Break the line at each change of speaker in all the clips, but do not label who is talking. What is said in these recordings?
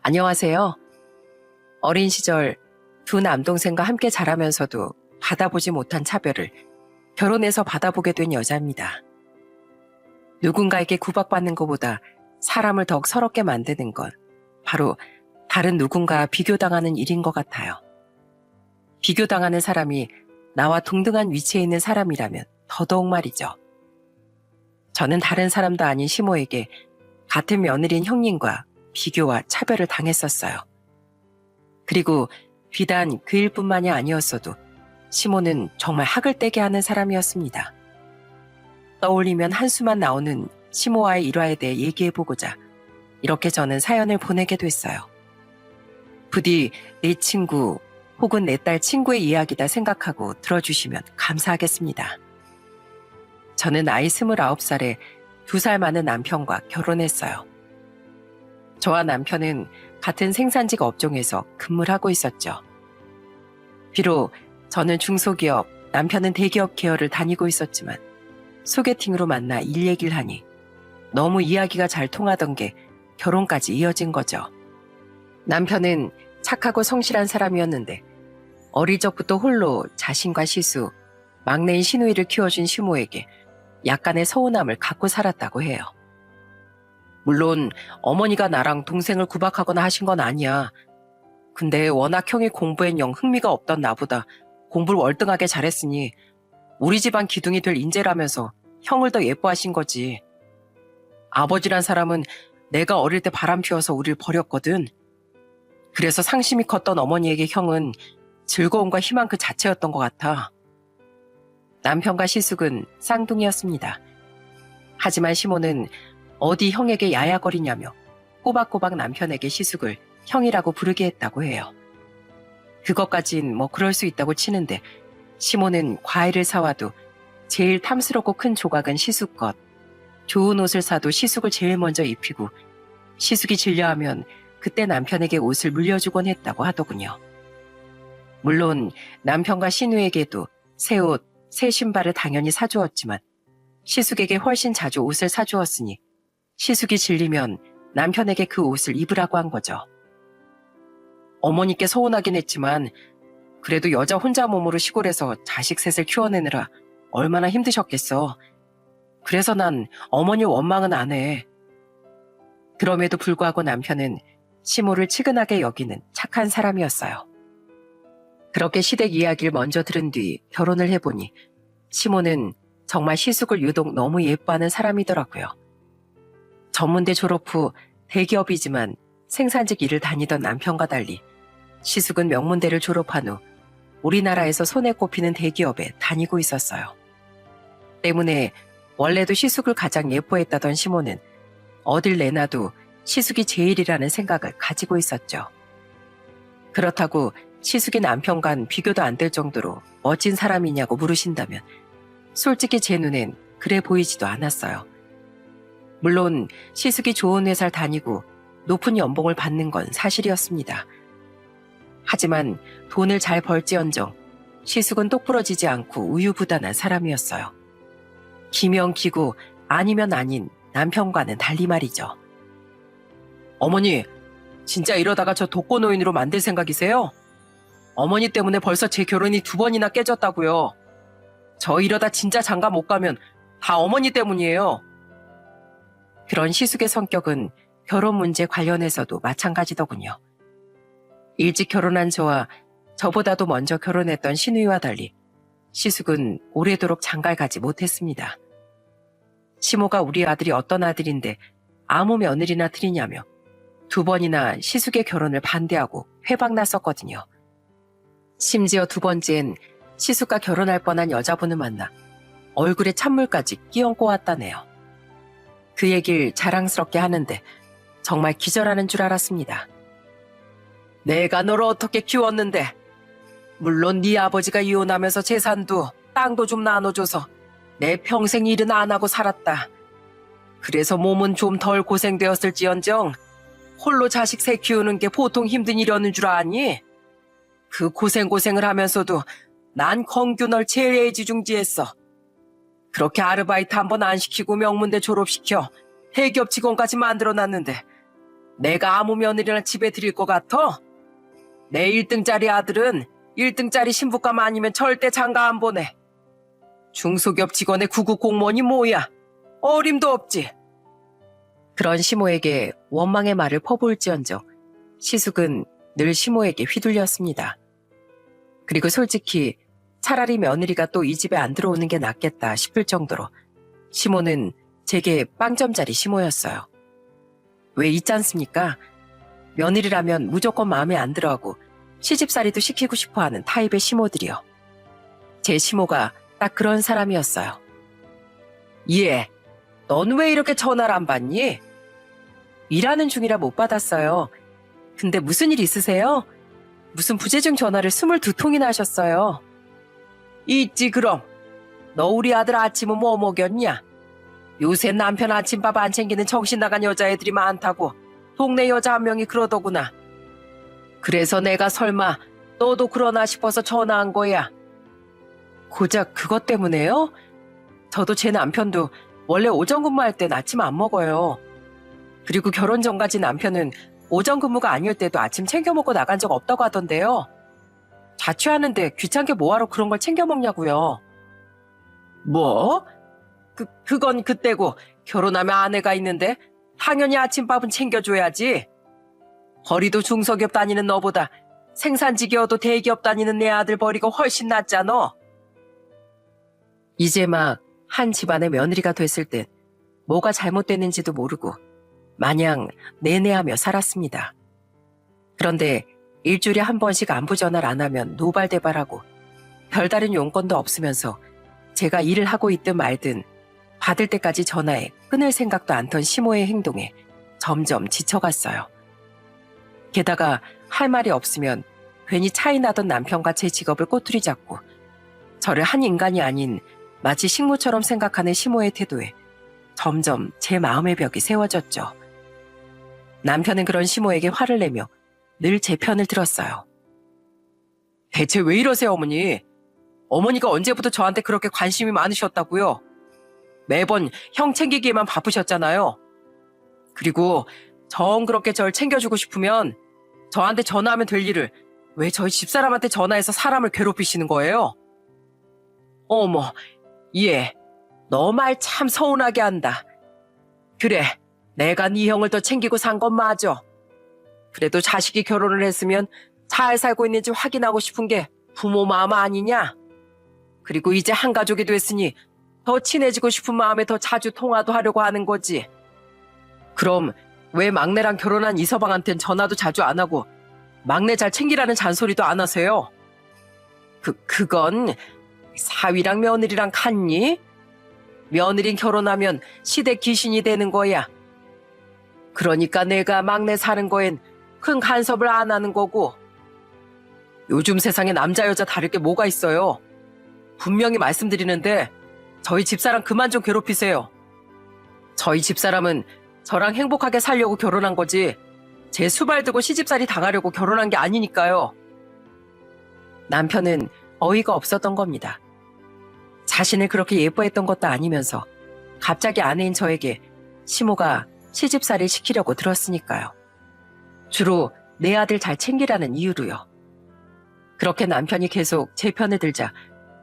안녕하세요. 어린 시절 두 남동생과 함께 자라면서도 받아보지 못한 차별을 결혼해서 받아보게 된 여자입니다. 누군가에게 구박받는 것보다 사람을 더욱 서럽게 만드는 건 바로 다른 누군가와 비교당하는 일인 것 같아요. 비교당하는 사람이 나와 동등한 위치에 있는 사람이라면 더더욱 말이죠. 저는 다른 사람도 아닌 시모에게 같은 며느리인 형님과 비교와 차별을 당했었어요. 그리고 비단 그 일뿐만이 아니었어도 시모는 정말 학을 떼게 하는 사람이었습니다. 떠올리면 한숨만 나오는 시모와의 일화에 대해 얘기해보고자 이렇게 저는 사연을 보내게 됐어요. 부디 내 친구 혹은 내 딸 친구의 이야기다 생각하고 들어주시면 감사하겠습니다. 저는 나이 29살에 2살 많은 남편과 결혼했어요. 저와 남편은 같은 생산직 업종에서 근무를 하고 있었죠. 비록 저는 중소기업, 남편은 대기업 계열을 다니고 있었지만 소개팅으로 만나 일 얘기를 하니 너무 이야기가 잘 통하던 게 결혼까지 이어진 거죠. 남편은 착하고 성실한 사람이었는데 어릴 적부터 홀로 자신과 시수, 막내인 시누이를 키워준 시모에게 약간의 서운함을 갖고 살았다고 해요. 물론 어머니가 나랑 동생을 구박하거나 하신 건 아니야. 근데 워낙 형이 공부엔 영 흥미가 없던 나보다 공부를 월등하게 잘했으니 우리 집안 기둥이 될 인재라면서 형을 더 예뻐하신 거지. 아버지란 사람은 내가 어릴 때 바람 피워서 우릴 버렸거든. 그래서 상심이 컸던 어머니에게 형은 즐거움과 희망 그 자체였던 것 같아. 남편과 시숙은 쌍둥이였습니다. 하지만 시모는 어디 형에게 야야거리냐며 꼬박꼬박 남편에게 시숙을 형이라고 부르게 했다고 해요. 그것까진 뭐 그럴 수 있다고 치는데 시모는 과일을 사와도 제일 탐스럽고 큰 조각은 시숙 것, 좋은 옷을 사도 시숙을 제일 먼저 입히고 시숙이 질려하면 그때 남편에게 옷을 물려주곤 했다고 하더군요. 물론 남편과 시누에게도 새 옷, 새 신발을 당연히 사주었지만 시숙에게 훨씬 자주 옷을 사주었으니 시숙이 질리면 남편에게 그 옷을 입으라고 한 거죠. 어머니께 서운하긴 했지만 그래도 여자 혼자 몸으로 시골에서 자식 셋을 키워내느라 얼마나 힘드셨겠어. 그래서 난 어머니 원망은 안 해. 그럼에도 불구하고 남편은 시모를 치근하게 여기는 착한 사람이었어요. 그렇게 시댁 이야기를 먼저 들은 뒤 결혼을 해보니 시모는 정말 시숙을 유독 너무 예뻐하는 사람이더라고요. 전문대 졸업 후 대기업이지만 생산직 일을 다니던 남편과 달리 시숙은 명문대를 졸업한 후 우리나라에서 손에 꼽히는 대기업에 다니고 있었어요. 때문에 원래도 시숙을 가장 예뻐했다던 시모는 어딜 내놔도 시숙이 제일이라는 생각을 가지고 있었죠. 그렇다고 시숙이 남편과는 비교도 안 될 정도로 멋진 사람이냐고 물으신다면 솔직히 제 눈엔 그래 보이지도 않았어요. 물론 시숙이 좋은 회사를 다니고 높은 연봉을 받는 건 사실이었습니다. 하지만 돈을 잘 벌지언정 시숙은 똑부러지지 않고 우유부단한 사람이었어요. 기면 기고 아니면 아닌 남편과는 달리 말이죠. 어머니, 진짜 이러다가 저 독거노인으로 만들 생각이세요? 어머니 때문에 벌써 제 결혼이 2번이나 깨졌다고요. 저 이러다 진짜 장가 못 가면 다 어머니 때문이에요. 그런 시숙의 성격은 결혼 문제 관련해서도 마찬가지더군요. 일찍 결혼한 저와 저보다도 먼저 결혼했던 시누이와 달리 시숙은 오래도록 장가를 가지 못했습니다. 시모가 우리 아들이 어떤 아들인데 아무 며느리나 드리냐며 2번이나 시숙의 결혼을 반대하고 회박났었거든요. 심지어 2번째엔 시숙과 결혼할 뻔한 여자분을 만나 얼굴에 찬물까지 끼얹고 왔다네요. 그 얘기를 자랑스럽게 하는데 정말 기절하는 줄 알았습니다. 내가 너를 어떻게 키웠는데 물론 네 아버지가 이혼하면서 재산도 땅도 좀 나눠줘서 내 평생 일은 안 하고 살았다. 그래서 몸은 좀 덜 고생되었을지언정 홀로 자식 새 키우는 게 보통 힘든 일이었는 줄 아니? 그 고생을 하면서도 난 건규 널 제일 애지중지했어. 그렇게 아르바이트 한 번 안 시키고 명문대 졸업시켜 대기업 직원까지 만들어놨는데 내가 아무 며느리나 집에 들일 것 같아? 내 1등짜리 아들은 1등짜리 신부감 아니면 절대 장가 안 보내. 중소기업 직원의 구급 공무원이 뭐야? 어림도 없지. 그런 시모에게 원망의 말을 퍼부을지언정 시숙은 늘 시모에게 휘둘렸습니다. 그리고 솔직히 차라리 며느리가 또 이 집에 안 들어오는 게 낫겠다 싶을 정도로 시모는 제게 빵점짜리 시모였어요. 왜 있지 않습니까? 며느리라면 무조건 마음에 안 들어하고 시집살이도 시키고 싶어하는 타입의 시모들이요. 제 시모가 딱 그런 사람이었어요. 예, 넌 왜 이렇게 전화를 안 받니? 일하는 중이라 못 받았어요. 근데 무슨 일 있으세요? 무슨 부재중 전화를 22통이나 하셨어요. 있지 그럼. 너 우리 아들 아침은 뭐 먹였냐? 요새 남편 아침밥 안 챙기는 정신 나간 여자애들이 많다고 동네 여자 한 명이 그러더구나. 그래서 내가 설마 너도 그러나 싶어서 전화한 거야. 고작 그것 때문에요? 저도 제 남편도 원래 오전 근무할 땐 아침 안 먹어요. 그리고 결혼 전까지 남편은 오전 근무가 아닐 때도 아침 챙겨 먹고 나간 적 없다고 하던데요. 자취하는데 귀찮게 뭐하러 그런 걸 챙겨 먹냐고요. 뭐? 그건 그때고 결혼하면 아내가 있는데 당연히 아침밥은 챙겨줘야지. 허리도 중소기업 다니는 너보다 생산직이어도 대기업 다니는 내 아들 버리고 훨씬 낫잖아. 이제 막 한 집안의 며느리가 됐을 땐 뭐가 잘못됐는지도 모르고 마냥 내내하며 살았습니다. 그런데 일주일에 한 번씩 안부 전화를 안 하면 노발대발하고 별다른 용건도 없으면서 제가 일을 하고 있든 말든 받을 때까지 전화해 끊을 생각도 않던 시모의 행동에 점점 지쳐갔어요. 게다가 할 말이 없으면 괜히 차이 나던 남편과 제 직업을 꼬투리 잡고 저를 한 인간이 아닌 마치 식물처럼 생각하는 시모의 태도에 점점 제 마음의 벽이 세워졌죠. 남편은 그런 시모에게 화를 내며 늘 제 편을 들었어요. 대체 왜 이러세요, 어머니? 어머니가 언제부터 저한테 그렇게 관심이 많으셨다고요? 매번 형 챙기기에만 바쁘셨잖아요. 그리고 정 그렇게 절 챙겨주고 싶으면 저한테 전화하면 될 일을 왜 저희 집사람한테 전화해서 사람을 괴롭히시는 거예요? 어머, 예, 너 말 참 서운하게 한다. 그래, 내가 네 형을 더 챙기고 산 건 맞아. 그래도 자식이 결혼을 했으면 잘 살고 있는지 확인하고 싶은 게 부모 마음 아니냐? 그리고 이제 한 가족이 됐으니 더 친해지고 싶은 마음에 더 자주 통화도 하려고 하는 거지. 그럼 왜 막내랑 결혼한 이서방한텐 전화도 자주 안 하고 막내 잘 챙기라는 잔소리도 안 하세요? 그건 사위랑 며느리랑 같니? 며느린 결혼하면 시댁 귀신이 되는 거야. 그러니까 내가 막내 사는 거엔 큰 간섭을 안 하는 거고. 요즘 세상에 남자 여자 다를 게 뭐가 있어요. 분명히 말씀드리는데 저희 집사람 그만 좀 괴롭히세요. 저희 집사람은 저랑 행복하게 살려고 결혼한 거지 제 수발 들고 시집살이 당하려고 결혼한 게 아니니까요. 남편은 어이가 없었던 겁니다. 자신을 그렇게 예뻐했던 것도 아니면서 갑자기 아내인 저에게 시모가 시집살이를 시키려고 들었으니까요. 주로 내 아들 잘 챙기라는 이유로요. 그렇게 남편이 계속 제 편을 들자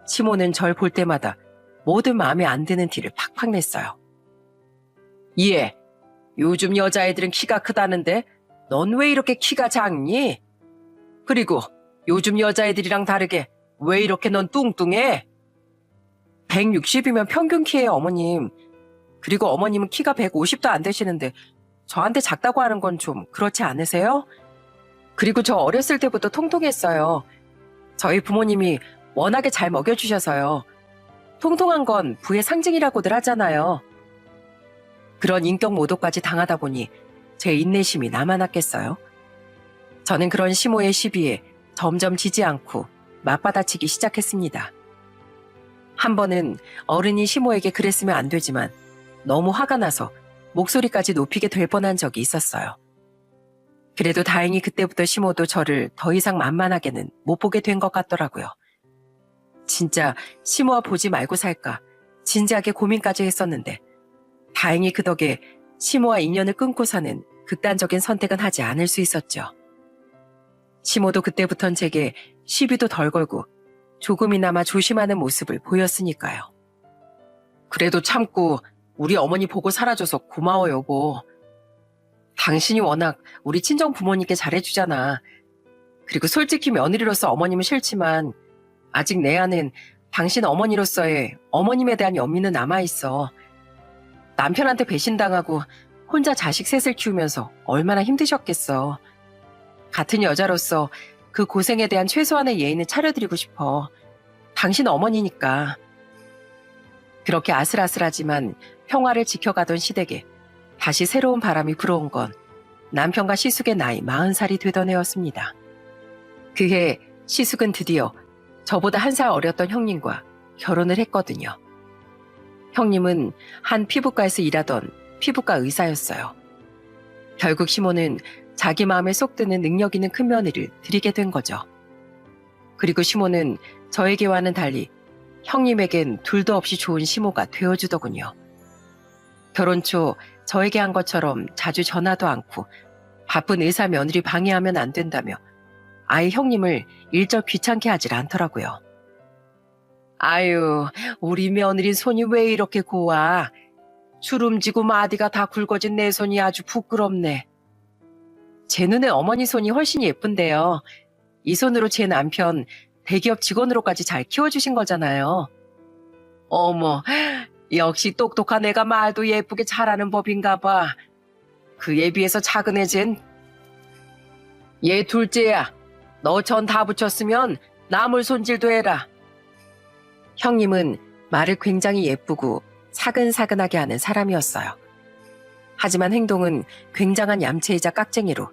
시모는 절 볼 때마다 모든 마음에 안 드는 티를 팍팍 냈어요. 예, 요즘 여자애들은 키가 크다는데 넌 왜 이렇게 키가 작니? 그리고 요즘 여자애들이랑 다르게 왜 이렇게 넌 뚱뚱해? 160이면 평균 키예요, 어머님. 그리고 어머님은 키가 150도 안 되시는데 저한테 작다고 하는 건 좀 그렇지 않으세요? 그리고 저 어렸을 때부터 통통했어요. 저희 부모님이 워낙에 잘 먹여주셔서요. 통통한 건 부의 상징이라고들 하잖아요. 그런 인격 모독까지 당하다 보니 제 인내심이 남아났겠어요. 저는 그런 시모의 시비에 점점 지지 않고 맞받아치기 시작했습니다. 한 번은 어른이 시모에게 그랬으면 안 되지만 너무 화가 나서 목소리까지 높이게 될 뻔한 적이 있었어요. 그래도 다행히 그때부터 시모도 저를 더 이상 만만하게는 못 보게 된 것 같더라고요. 진짜 시모와 보지 말고 살까 진지하게 고민까지 했었는데 다행히 그 덕에 시모와 인연을 끊고 사는 극단적인 선택은 하지 않을 수 있었죠. 시모도 그때부턴 제게 시비도 덜 걸고 조금이나마 조심하는 모습을 보였으니까요. 그래도 참고 우리 어머니 보고 살아줘서 고마워 여보. 당신이 워낙 우리 친정 부모님께 잘해주잖아. 그리고 솔직히 며느리로서 어머님은 싫지만 아직 내 안엔 당신 어머니로서의 어머님에 대한 연민은 남아있어. 남편한테 배신당하고 혼자 자식 셋을 키우면서 얼마나 힘드셨겠어. 같은 여자로서 그 고생에 대한 최소한의 예의는 차려드리고 싶어. 당신 어머니니까. 그렇게 아슬아슬하지만 평화를 지켜가던 시댁에 다시 새로운 바람이 불어온 건 남편과 시숙의 나이 40살이 되던 해였습니다. 그해 시숙은 드디어 저보다 1살 어렸던 형님과 결혼을 했거든요. 형님은 한 피부과에서 일하던 피부과 의사였어요. 결국 시모는 자기 마음에 쏙 드는 능력 있는 큰며느리를 드리게 된 거죠. 그리고 시모는 저에게와는 달리 형님에겐 둘도 없이 좋은 시모가 되어주더군요. 결혼 초 저에게 한 것처럼 자주 전화도 않고 바쁜 의사 며느리 방해하면 안 된다며 아예 형님을 일절 귀찮게 하질 않더라고요. 아유, 우리 며느리 손이 왜 이렇게 고와? 주름지고 마디가 다 굵어진 내 손이 아주 부끄럽네. 제 눈에 어머니 손이 훨씬 예쁜데요. 이 손으로 제 남편 대기업 직원으로까지 잘 키워주신 거잖아요. 어머, 역시 똑똑한 애가 말도 예쁘게 잘하는 법인가 봐. 그에 비해서 작은 애젠. 얘 둘째야, 너 전 다 붙였으면 나물 손질도 해라. 형님은 말을 굉장히 예쁘고 사근사근하게 하는 사람이었어요. 하지만 행동은 굉장한 얌체이자 깍쟁이로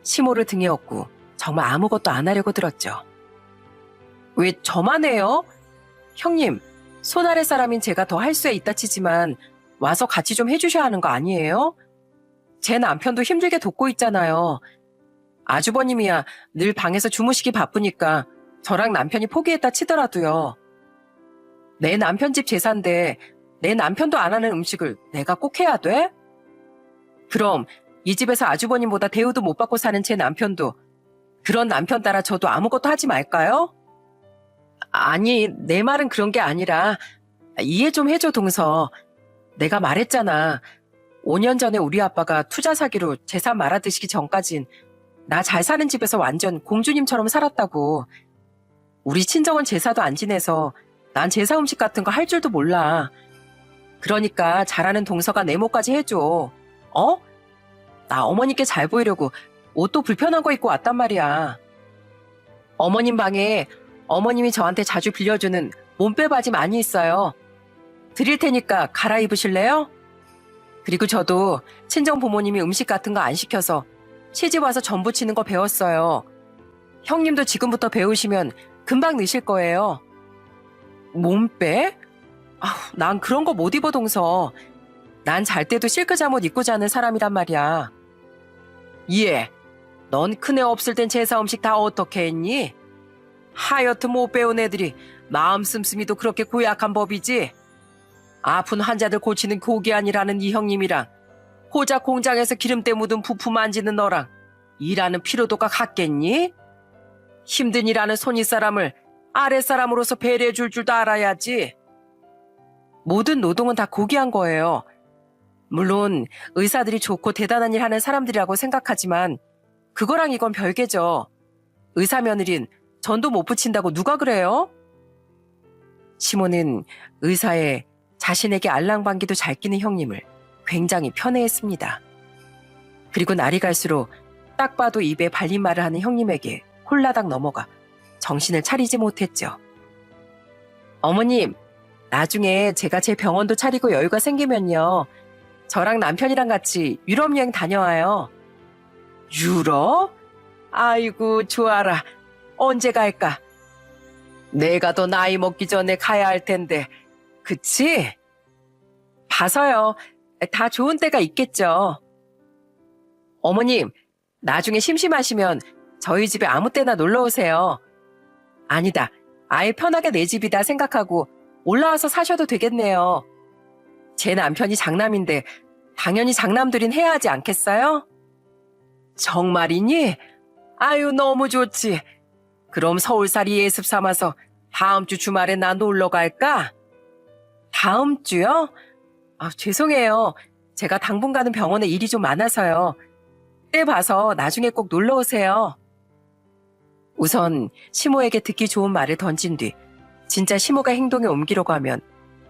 시모를 등에 업고 정말 아무것도 안 하려고 들었죠. 왜 저만 해요? 형님, 손 아래 사람인 제가 더 할 수야 있다 치지만 와서 같이 좀 해주셔야 하는 거 아니에요? 제 남편도 힘들게 돕고 있잖아요. 아주버님이야 늘 방에서 주무시기 바쁘니까 저랑 남편이 포기했다 치더라도요. 내 남편 집 제사인데 내 남편도 안 하는 음식을 내가 꼭 해야 돼? 그럼 이 집에서 아주버님보다 대우도 못 받고 사는 제 남편도 그런 남편 따라 저도 아무것도 하지 말까요? 아니, 내 말은 그런 게 아니라 이해 좀 해줘, 동서. 내가 말했잖아. 5년 전에 우리 아빠가 투자 사기로 재산 말아드시기 전까진 나 잘 사는 집에서 완전 공주님처럼 살았다고. 우리 친정은 제사도 안 지내서 난 제사 음식 같은 거 할 줄도 몰라. 그러니까 잘하는 동서가 내 몫까지 해줘. 어? 나 어머니께 잘 보이려고 옷도 불편한 거 입고 왔단 말이야. 어머님 방에 어머님이 저한테 자주 빌려주는 몸빼 바지 많이 있어요. 드릴 테니까 갈아입으실래요? 그리고 저도 친정 부모님이 음식 같은 거 안 시켜서 시집 와서 전 부치는 거 배웠어요. 형님도 지금부터 배우시면 금방 느실 거예요. 몸빼? 난 그런 거 못 입어, 동서. 난 잘 때도 실크 잠옷 입고 자는 사람이란 말이야. 예, 넌 큰애 없을 땐 제사 음식 다 어떻게 했니? 하여튼 못 배운 애들이 마음 씀씀이도 그렇게 고약한 법이지. 아픈 환자들 고치는 고기안이라는 이 형님이랑 호작 공장에서 기름때 묻은 부품 만지는 너랑 일하는 피로도가 같겠니? 힘든 일하는 손윗사람을 아랫사람으로서 배려해 줄 줄도 알아야지. 모든 노동은 다 고귀한 거예요. 물론 의사들이 좋고 대단한 일 하는 사람들이라고 생각하지만 그거랑 이건 별개죠. 의사 며느린 전도 못 붙인다고 누가 그래요? 시모는 의사에 자신에게 알랑방귀도 잘 끼는 형님을 굉장히 편애했습니다. 그리고 날이 갈수록 딱 봐도 입에 발린 말을 하는 형님에게 홀라당 넘어가 정신을 차리지 못했죠. 어머님, 나중에 제가 제 병원도 차리고 여유가 생기면요. 저랑 남편이랑 같이 유럽 여행 다녀와요. 유럽? 아이고 좋아라. 언제 갈까? 내가 더 나이 먹기 전에 가야 할 텐데. 그치? 봐서요. 다 좋은 때가 있겠죠. 어머님, 나중에 심심하시면 저희 집에 아무 때나 놀러 오세요. 아니다. 아예 편하게 내 집이다 생각하고 올라와서 사셔도 되겠네요. 제 남편이 장남인데 당연히 장남들인 해야 하지 않겠어요? 정말이니? 아유, 너무 좋지. 그럼 서울살이 예습 삼아서 다음 주 주말에 나 놀러 갈까? 다음 주요? 아, 죄송해요. 제가 당분간은 병원에 일이 좀 많아서요. 때 봐서 나중에 꼭 놀러 오세요. 우선 시모에게 듣기 좋은 말을 던진 뒤 진짜 시모가 행동에 옮기려고 하면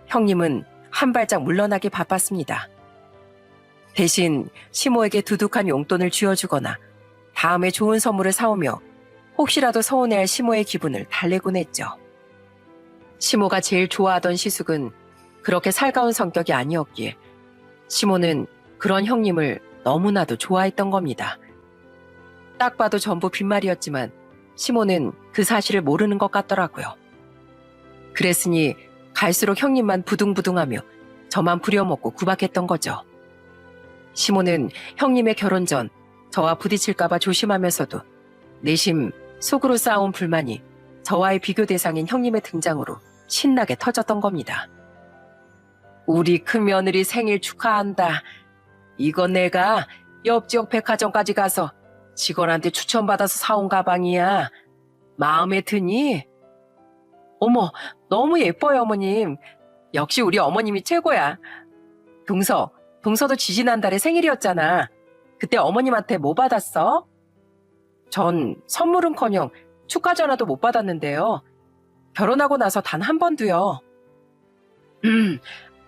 형님은 한 발짝 물러나기 바빴습니다. 대신 시모에게 두둑한 용돈을 쥐어주거나 다음에 좋은 선물을 사오며 혹시라도 서운해할 시모의 기분을 달래곤 했죠. 시모가 제일 좋아하던 시숙은 그렇게 살가운 성격이 아니었기에 시모는 그런 형님을 너무나도 좋아했던 겁니다. 딱 봐도 전부 빈말이었지만 시모는 그 사실을 모르는 것 같더라고요. 그랬으니 갈수록 형님만 부둥부둥하며 저만 부려먹고 구박했던 거죠. 시모는 형님의 결혼 전 저와 부딪힐까봐 조심하면서도 내심 속으로 쌓아온 불만이 저와의 비교 대상인 형님의 등장으로 신나게 터졌던 겁니다. 우리 큰며느리 생일 축하한다. 이거 내가 옆지역 백화점까지 가서 직원한테 추천받아서 사온 가방이야. 마음에 드니? 어머, 너무 예뻐요, 어머님. 역시 우리 어머님이 최고야. 동서도 지지난달에 생일이었잖아. 그때 어머님한테 뭐 받았어? 전 선물은커녕 축하 전화도 못 받았는데요. 결혼하고 나서 단 한 번도요.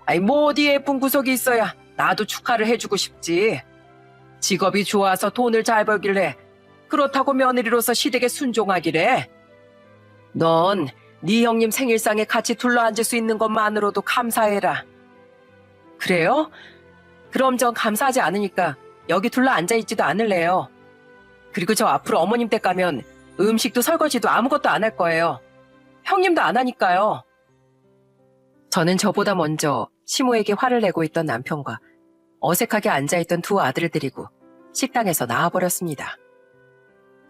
아이 뭐 어디 예쁜 구석이 있어야 나도 축하를 해주고 싶지. 직업이 좋아서 돈을 잘 벌길래 그렇다고 며느리로서 시댁에 순종하기래. 넌 네 형님 생일상에 같이 둘러앉을 수 있는 것만으로도 감사해라. 그래요? 그럼 전 감사하지 않으니까 여기 둘러앉아있지도 않을래요. 그리고 저 앞으로 어머님 댁 가면 음식도 설거지도 아무것도 안 할 거예요. 형님도 안 하니까요. 저는 저보다 먼저 시모에게 화를 내고 있던 남편과 어색하게 앉아있던 두 아들을 데리고 식당에서 나와버렸습니다.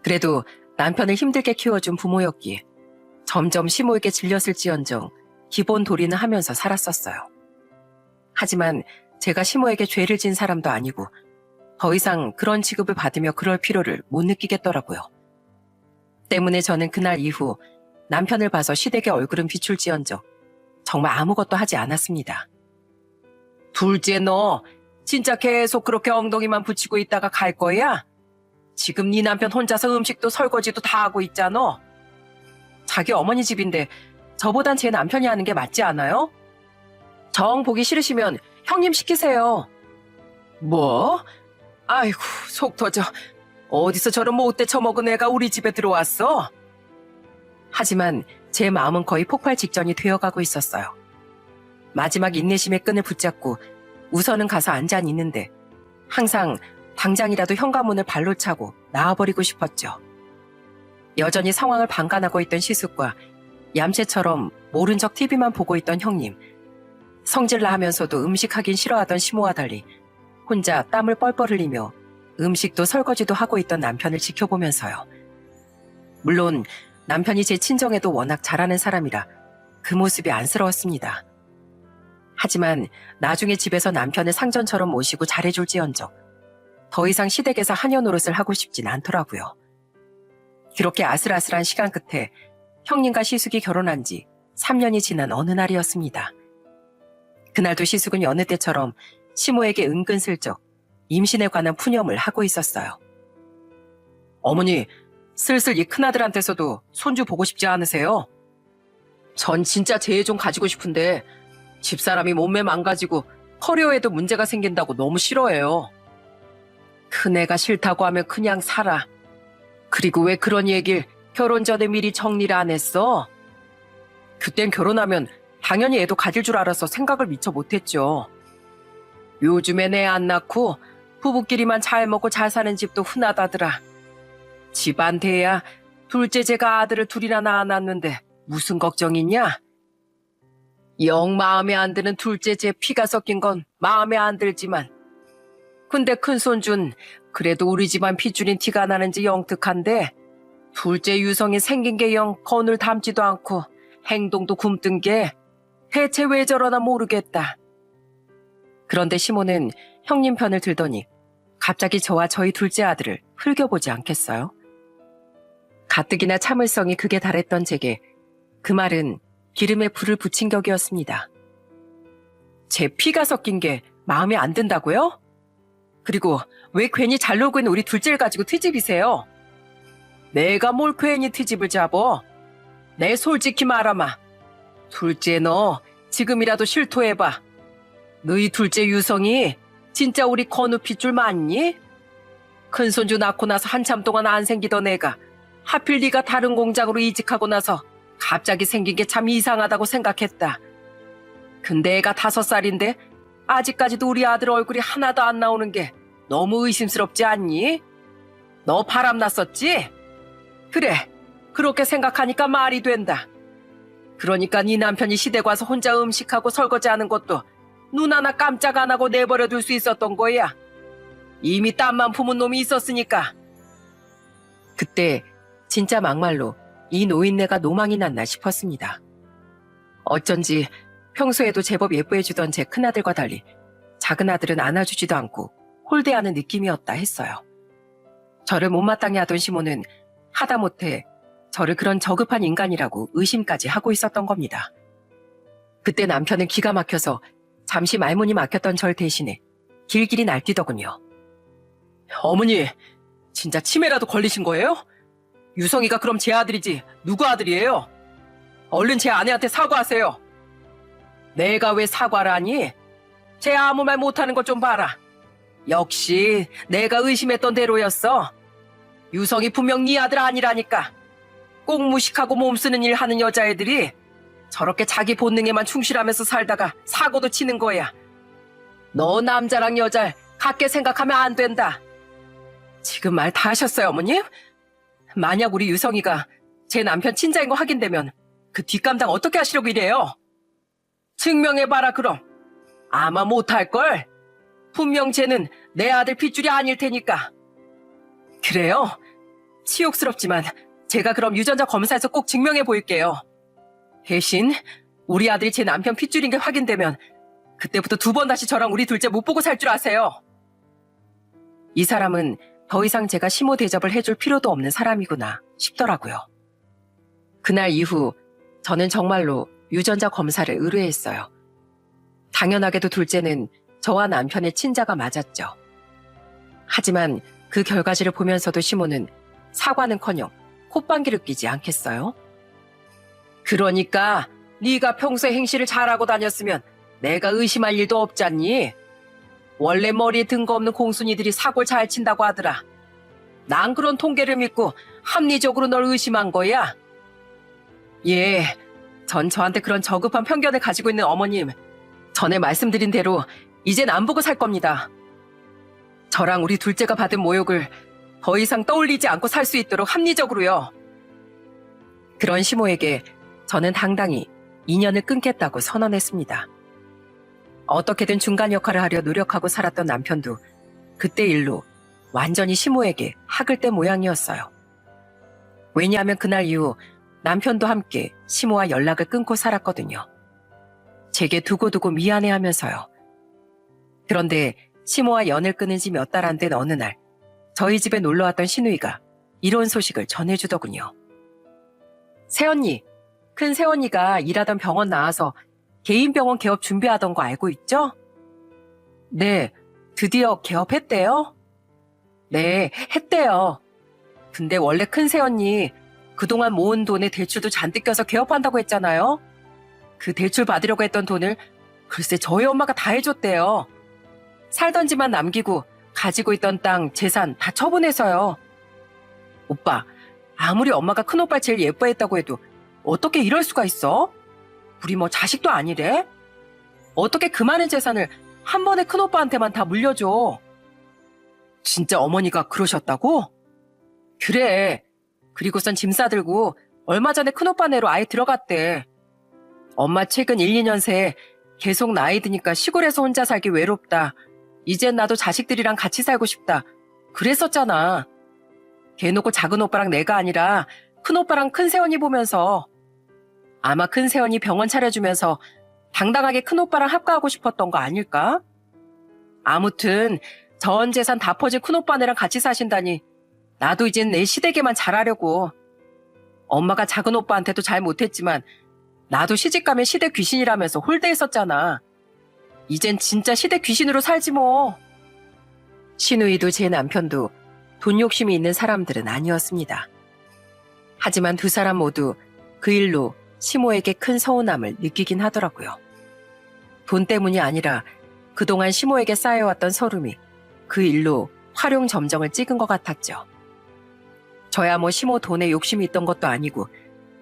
그래도 남편을 힘들게 키워준 부모였기에 점점 시모에게 질렸을지언정 기본 도리는 하면서 살았었어요. 하지만 제가 시모에게 죄를 진 사람도 아니고 더 이상 그런 취급을 받으며 그럴 필요를 못 느끼겠더라고요. 때문에 저는 그날 이후 남편을 봐서 시댁의 얼굴은 비출지언정 정말 아무것도 하지 않았습니다. 둘째 너 진짜 계속 그렇게 엉덩이만 붙이고 있다가 갈 거야? 지금 네 남편 혼자서 음식도 설거지도 다 하고 있잖아. 자기 어머니 집인데 저보단 제 남편이 하는 게 맞지 않아요? 정 보기 싫으시면 형님 시키세요. 뭐? 아이고 속 터져. 어디서 저런 못돼 처먹은 애가 우리 집에 들어왔어? 하지만 제 마음은 거의 폭발 직전이 되어가고 있었어요. 마지막 인내심의 끈을 붙잡고 우선은 가서 앉아 있는데 항상 당장이라도 현관문을 발로 차고 나와버리고 싶었죠. 여전히 상황을 방관하고 있던 시숙과 얌체처럼 모른 척 TV만 보고 있던 형님, 성질나 하면서도 음식하긴 싫어하던 시모와 달리 혼자 땀을 뻘뻘 흘리며 음식도 설거지도 하고 있던 남편을 지켜보면서요. 물론 남편이 제 친정에도 워낙 잘하는 사람이라 그 모습이 안쓰러웠습니다. 하지만 나중에 집에서 남편을 상전처럼 모시고 잘해줄지언정 더 이상 시댁에서 하녀 노릇을 하고 싶진 않더라고요. 그렇게 아슬아슬한 시간 끝에 형님과 시숙이 결혼한 지 3년이 지난 어느 날이었습니다. 그날도 시숙은 여느 때처럼 시모에게 은근슬쩍 임신에 관한 푸념을 하고 있었어요. 어머니, 슬슬 이 큰아들한테서도 손주 보고 싶지 않으세요? 전 진짜 제 애 좀 가지고 싶은데 집사람이 몸매 망가지고 커리어에도 문제가 생긴다고 너무 싫어해요. 큰애가 싫다고 하면 그냥 살아. 그리고 왜 그런 얘길 결혼 전에 미리 정리를 안 했어? 그땐 결혼하면 당연히 애도 가질 줄 알아서 생각을 미처 못했죠. 요즘엔 애 안 낳고 부부끼리만 잘 먹고 잘 사는 집도 흔하다더라. 집안 대야 둘째 제가 아들을 둘이나 낳아놨는데 무슨 걱정이냐? 영 마음에 안 드는 둘째 제 피가 섞인 건 마음에 안 들지만 근데 큰손준 그래도 우리 집안 핏줄인 티가 나는지 영특한데 둘째 유성이 생긴 게 영 건을 닮지도 않고 행동도 굼뜬 게 대체 왜 저러나 모르겠다. 그런데 시모는 형님 편을 들더니 갑자기 저와 저희 둘째 아들을 흘겨보지 않겠어요? 가뜩이나 참을성이 극에 달했던 제게 그 말은 기름에 불을 붙인 격이었습니다. 제 피가 섞인 게 마음에 안 든다고요? 그리고 왜 괜히 잘 놀고 있는 우리 둘째를 가지고 트집이세요? 내가 뭘 괜히 트집을 잡어? 내 솔직히 말하마. 둘째 너 지금이라도 실토해봐. 너희 둘째 유성이 진짜 우리 건우피 줄 맞니? 큰손주 낳고 나서 한참 동안 안 생기던 애가 하필 네가 다른 공장으로 이직하고 나서 갑자기 생긴 게 참 이상하다고 생각했다. 근데 애가 5살인데 아직까지도 우리 아들 얼굴이 하나도 안 나오는 게 너무 의심스럽지 않니? 너 바람났었지? 그래, 그렇게 생각하니까 말이 된다. 그러니까 네 남편이 시댁 와서 혼자 음식하고 설거지하는 것도 눈 하나 깜짝 안 하고 내버려둘 수 있었던 거야. 이미 땀만 품은 놈이 있었으니까. 그때 진짜 막말로 이 노인네가 노망이 났나 싶었습니다. 어쩐지 평소에도 제법 예뻐해주던 제 큰아들과 달리 작은 아들은 안아주지도 않고 홀대하는 느낌이었다 했어요. 저를 못마땅해 하던 시모는 하다못해 저를 그런 저급한 인간이라고 의심까지 하고 있었던 겁니다. 그때 남편은 기가 막혀서 잠시 말문이 막혔던 절 대신에 길길이 날뛰더군요. 어머니, 진짜 치매라도 걸리신 거예요? 유성이가 그럼 제 아들이지 누구 아들이에요? 얼른 제 아내한테 사과하세요. 내가 왜 사과를 하니? 쟤 아무 말 못하는 것 좀 봐라. 역시 내가 의심했던 대로였어. 유성이 분명 네 아들 아니라니까. 꼭 무식하고 몸쓰는 일 하는 여자애들이 저렇게 자기 본능에만 충실하면서 살다가 사고도 치는 거야. 너 남자랑 여자를 같게 생각하면 안 된다. 지금 말 다 하셨어요, 어머님? 만약 우리 유성이가 제 남편 친자인 거 확인되면 그 뒷감당 어떻게 하시려고 이래요? 증명해봐라 그럼. 아마 못할걸. 분명 쟤는 내 아들 핏줄이 아닐 테니까. 그래요? 치욕스럽지만 제가 그럼 유전자 검사에서 꼭 증명해 보일게요. 대신 우리 아들이 제 남편 핏줄인 게 확인되면 그때부터 2번 다시 저랑 우리 둘째 못 보고 살 줄 아세요. 이 사람은 더 이상 제가 시모 대접을 해줄 필요도 없는 사람이구나 싶더라고요. 그날 이후 저는 정말로 유전자 검사를 의뢰했어요. 당연하게도 둘째는 저와 남편의 친자가 맞았죠. 하지만 그 결과지를 보면서도 시모는 사과는커녕 콧방귀를 뀌지 않겠어요? 그러니까 네가 평소에 행실을 잘하고 다녔으면 내가 의심할 일도 없잖니. 원래 머리에 든거 없는 공순이들이 사고를 잘 친다고 하더라. 난 그런 통계를 믿고 합리적으로 널 의심한 거야. 예, 전 저한테 그런 저급한 편견을 가지고 있는 어머님, 전에 말씀드린 대로 이젠 안 보고 살 겁니다. 저랑 우리 둘째가 받은 모욕을 더 이상 떠올리지 않고 살 수 있도록 합리적으로요. 그런 시모에게 저는 당당히 인연을 끊겠다고 선언했습니다. 어떻게든 중간 역할을 하려 노력하고 살았던 남편도 그때 일로 완전히 시모에게 학을 뗀 모양이었어요. 왜냐하면 그날 이후 남편도 함께 시모와 연락을 끊고 살았거든요. 제게 두고두고 미안해하면서요. 그런데 시모와 연을 끊은 지 몇 달 안 된 어느 날 저희 집에 놀러왔던 시누이가 이런 소식을 전해주더군요. 새언니, 큰 새언니가 일하던 병원 나와서 개인 병원 개업 준비하던 거 알고 있죠? 네, 드디어 개업했대요? 네, 했대요. 근데 원래 큰 새언니 그동안 모은 돈에 대출도 잔뜩 껴서 개업한다고 했잖아요. 그 대출 받으려고 했던 돈을 글쎄 저희 엄마가 다 해줬대요. 살던 집만 남기고 가지고 있던 땅, 재산 다 처분해서요. 오빠, 아무리 엄마가 큰오빠 제일 예뻐했다고 해도 어떻게 이럴 수가 있어? 우리 뭐 자식도 아니래? 어떻게 그 많은 재산을 한 번에 큰오빠한테만 다 물려줘? 진짜 어머니가 그러셨다고? 그래. 그리고선 짐 싸들고 얼마 전에 큰오빠네로 아예 들어갔대. 엄마 최근 1, 2년 새 계속 나이 드니까 시골에서 혼자 살기 외롭다. 이젠 나도 자식들이랑 같이 살고 싶다. 그랬었잖아. 걔놓고 작은 오빠랑 내가 아니라 큰오빠랑 큰새언니 보면서. 아마 큰새언니 병원 차려주면서 당당하게 큰오빠랑 합가하고 싶었던 거 아닐까? 아무튼 전 재산 다 퍼진 큰오빠네랑 같이 사신다니 나도 이젠 내 시댁에만 잘하려고. 엄마가 작은 오빠한테도 잘 못했지만 나도 시집가면 시댁 귀신이라면서 홀대했었잖아. 이젠 진짜 시댁 귀신으로 살지 뭐. 신우이도 제 남편도 돈 욕심이 있는 사람들은 아니었습니다. 하지만 두 사람 모두 그 일로 시모에게 큰 서운함을 느끼긴 하더라고요. 돈 때문이 아니라 그동안 시모에게 쌓여왔던 서름이 그 일로 활용점정을 찍은 것 같았죠. 저야 뭐 시모 돈에 욕심이 있던 것도 아니고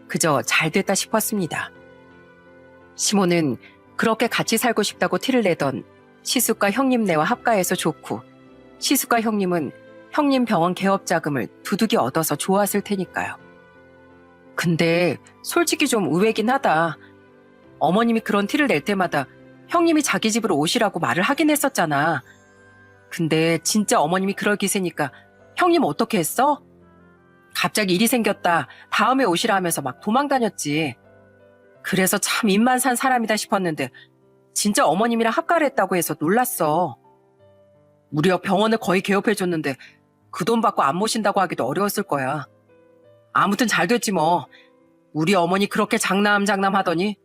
그저 잘 됐다 싶었습니다. 시모는 그렇게 같이 살고 싶다고 티를 내던 시숙과 형님네와 합가해서 좋고, 시숙과 형님은 형님 병원 개업 자금을 두둑이 얻어서 좋았을 테니까요. 근데 솔직히 좀 의외긴 하다. 어머님이 그런 티를 낼 때마다 형님이 자기 집으로 오시라고 말을 하긴 했었잖아. 근데 진짜 어머님이 그럴 기세니까 형님 어떻게 했어? 갑자기 일이 생겼다, 다음에 오시라 하면서 막 도망 다녔지. 그래서 참 입만 산 사람이다 싶었는데 진짜 어머님이랑 합가를 했다고 해서 놀랐어. 무려 병원을 거의 개업해줬는데 그 돈 받고 안 모신다고 하기도 어려웠을 거야. 아무튼 잘 됐지 뭐. 우리 어머니 그렇게 장남 하더니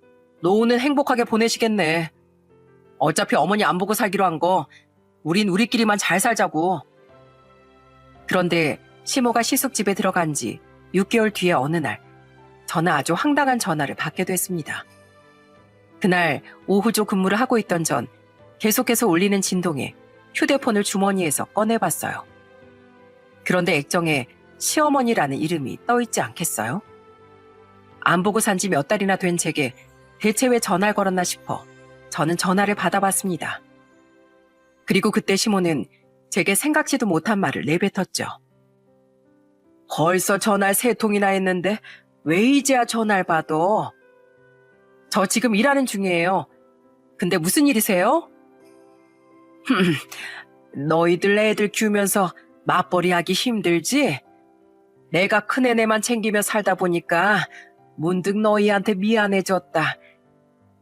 노후는 행복하게 보내시겠네. 어차피 어머니 안 보고 살기로 한 거 우린 우리끼리만 잘 살자고. 그런데 시모가 시숙 집에 들어간 지 6개월 뒤에 어느 날 저는 아주 황당한 전화를 받게 됐습니다. 그날 오후조 근무를 하고 있던 전 계속해서 울리는 진동에 휴대폰을 주머니에서 꺼내봤어요. 그런데 액정에 시어머니라는 이름이 떠있지 않겠어요? 안 보고 산지 몇 달이나 된 제게 대체 왜 전화를 걸었나 싶어 저는 전화를 받아봤습니다. 그리고 그때 시모는 제게 생각지도 못한 말을 내뱉었죠. 벌써 전화를 3통이나 했는데 왜 이제야 전화를 받아? 저 지금 일하는 중이에요. 근데 무슨 일이세요? 너희들 애들 키우면서 맞벌이 하기 힘들지? 내가 큰애네만 챙기며 살다 보니까 문득 너희한테 미안해졌다.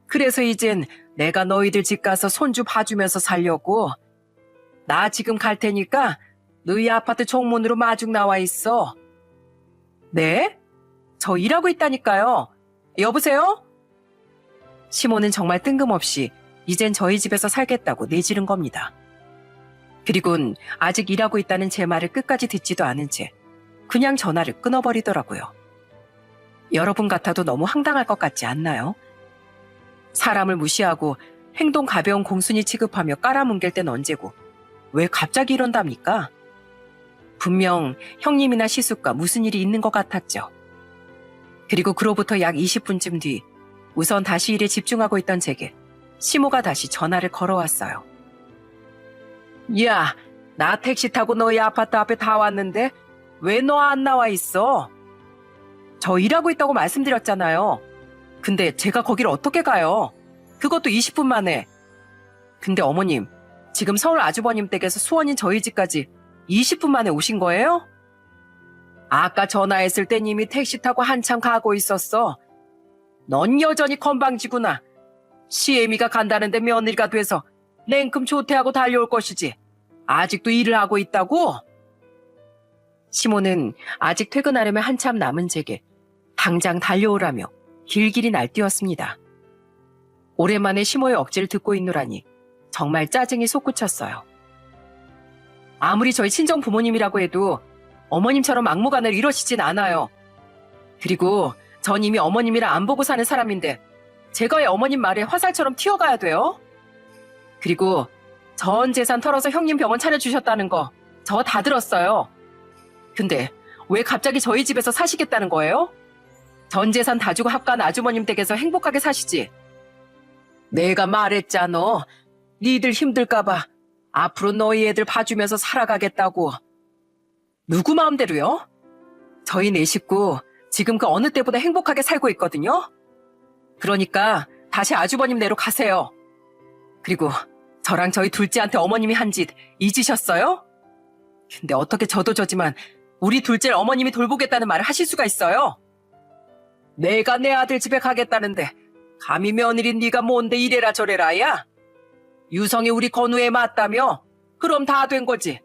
그래서 이젠 내가 너희들 집 가서 손주 봐주면서 살려고. 나 지금 갈 테니까 너희 아파트 정문으로 마중 나와 있어. 네? 저 일하고 있다니까요. 여보세요? 시모는 정말 뜬금없이 이젠 저희 집에서 살겠다고 내지른 겁니다. 그리곤 아직 일하고 있다는 제 말을 끝까지 듣지도 않은 채 그냥 전화를 끊어버리더라고요. 여러분 같아도 너무 황당할 것 같지 않나요? 사람을 무시하고 행동 가벼운 공순이 취급하며 깔아뭉갤 땐 언제고 왜 갑자기 이런답니까? 분명 형님이나 시숙과 무슨 일이 있는 것 같았죠. 그리고 그로부터 약 20분쯤 뒤 우선 다시 일에 집중하고 있던 제게 시모가 다시 전화를 걸어왔어요. 야, 나 택시 타고 너희 아파트 앞에 다 왔는데 왜 너 안 나와 있어? 저 일하고 있다고 말씀드렸잖아요. 근데 제가 거기를 어떻게 가요? 그것도 20분 만에. 근데 어머님, 지금 서울 아주버님 댁에서 수원인 저희 집까지 20분 만에 오신 거예요? 아까 전화했을 땐 이미 택시 타고 한참 가고 있었어. 넌 여전히 건방지구나. 시애미가 간다는데 며느리가 돼서 냉큼 조퇴하고 달려올 것이지. 아직도 일을 하고 있다고? 시모는 아직 퇴근하려면 한참 남은 제게 당장 달려오라며 길길이 날뛰었습니다. 오랜만에 시모의 억지를 듣고 있노라니 정말 짜증이 솟구쳤어요. 아무리 저희 친정 부모님이라고 해도 어머님처럼 막무가내로 이러시진 않아요. 그리고 전 이미 어머님이랑 안 보고 사는 사람인데 제가 왜 어머님 말에 화살처럼 튀어가야 돼요? 그리고 전 재산 털어서 형님 병원 차려주셨다는 거 저 다 들었어요. 근데 왜 갑자기 저희 집에서 사시겠다는 거예요? 전 재산 다 주고 합간 아주머님 댁에서 행복하게 사시지. 내가 말했잖아. 니들 힘들까봐 앞으로 너희 애들 봐주면서 살아가겠다고. 누구 마음대로요? 저희 네 식구 지금 그 어느 때보다 행복하게 살고 있거든요. 그러니까 다시 아주버님 내로 가세요. 그리고 저랑 저희 둘째한테 어머님이 한 짓 잊으셨어요? 근데 어떻게 저도 저지만 우리 둘째를 어머님이 돌보겠다는 말을 하실 수가 있어요? 내가 내 아들 집에 가겠다는데 감히 며느리 네가 뭔데 이래라 저래라야? 유성이 우리 건우에 맞다며 그럼 다 된 거지.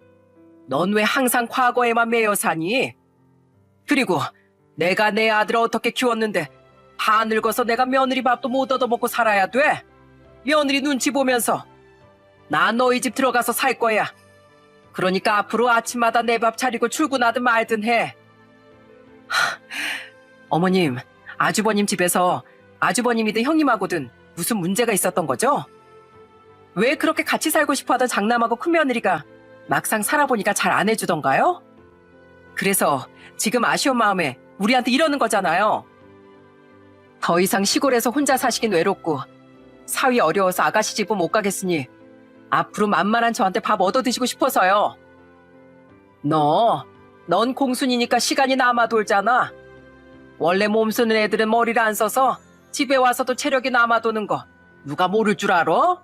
넌 왜 항상 과거에만 매여 사니? 그리고 내가 내 아들을 어떻게 키웠는데 다 늙어서 내가 며느리 밥도 못 얻어먹고 살아야 돼? 며느리 눈치 보면서. 나 너희 집 들어가서 살 거야. 그러니까 앞으로 아침마다 내 밥 차리고 출근하든 말든 해. 어머님, 아주버님 집에서 아주버님이든 형님하고든 무슨 문제가 있었던 거죠? 왜 그렇게 같이 살고 싶어하던 장남하고 큰며느리가 막상 살아보니까 잘 안 해주던가요? 그래서 지금 아쉬운 마음에 우리한테 이러는 거잖아요. 더 이상 시골에서 혼자 사시긴 외롭고 사위 어려워서 아가씨 집은 못 가겠으니 앞으로 만만한 저한테 밥 얻어 드시고 싶어서요. 넌 공순이니까 시간이 남아 돌잖아. 원래 몸 쓰는 애들은 머리를 안 써서 집에 와서도 체력이 남아 도는 거 누가 모를 줄 알아?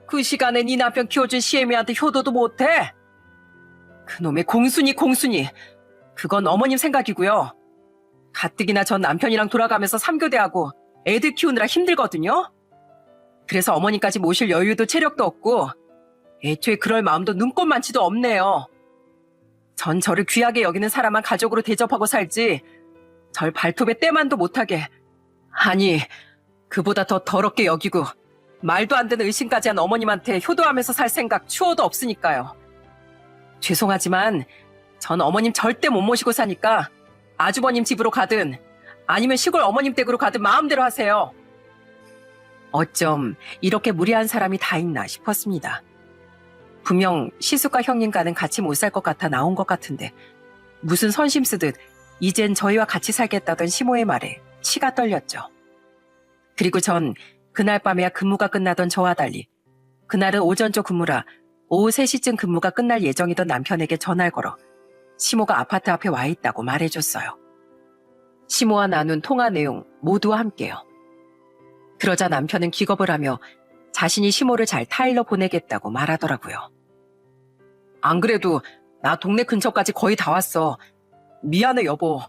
그 시간에 네 남편 키워준 시애미한테 효도도 못해? 그놈의 공순이. 그건 어머님 생각이고요. 가뜩이나 전 남편이랑 돌아가면서 3교대하고 애들 키우느라 힘들거든요. 그래서 어머니까지 모실 여유도 체력도 없고 애초에 그럴 마음도 눈꼽만치도 없네요. 전 저를 귀하게 여기는 사람만 가족으로 대접하고 살지 절 발톱에 때만도 못하게, 아니 그보다 더 더럽게 여기고 말도 안 되는 의심까지 한 어머님한테 효도하면서 살 생각 추호도 없으니까요. 죄송하지만 전 어머님 절대 못 모시고 사니까 아주버님 집으로 가든 아니면 시골 어머님 댁으로 가든 마음대로 하세요. 어쩜 이렇게 무례한 사람이 다 있나 싶었습니다. 분명 시숙과 형님과는 같이 못 살 것 같아 나온 것 같은데 무슨 선심 쓰듯 이젠 저희와 같이 살겠다던 시모의 말에 치가 떨렸죠. 그리고 전 그날 밤에야 근무가 끝나던 저와 달리 그날은 오전조 근무라 오후 3시쯤 근무가 끝날 예정이던 남편에게 전화를 걸어 시모가 아파트 앞에 와 있다고 말해줬어요. 시모와 나눈 통화 내용 모두와 함께요. 그러자 남편은 기겁을 하며 자신이 시모를 잘 타일러 보내겠다고 말하더라고요. 안 그래도 나 동네 근처까지 거의 다 왔어. 미안해 여보.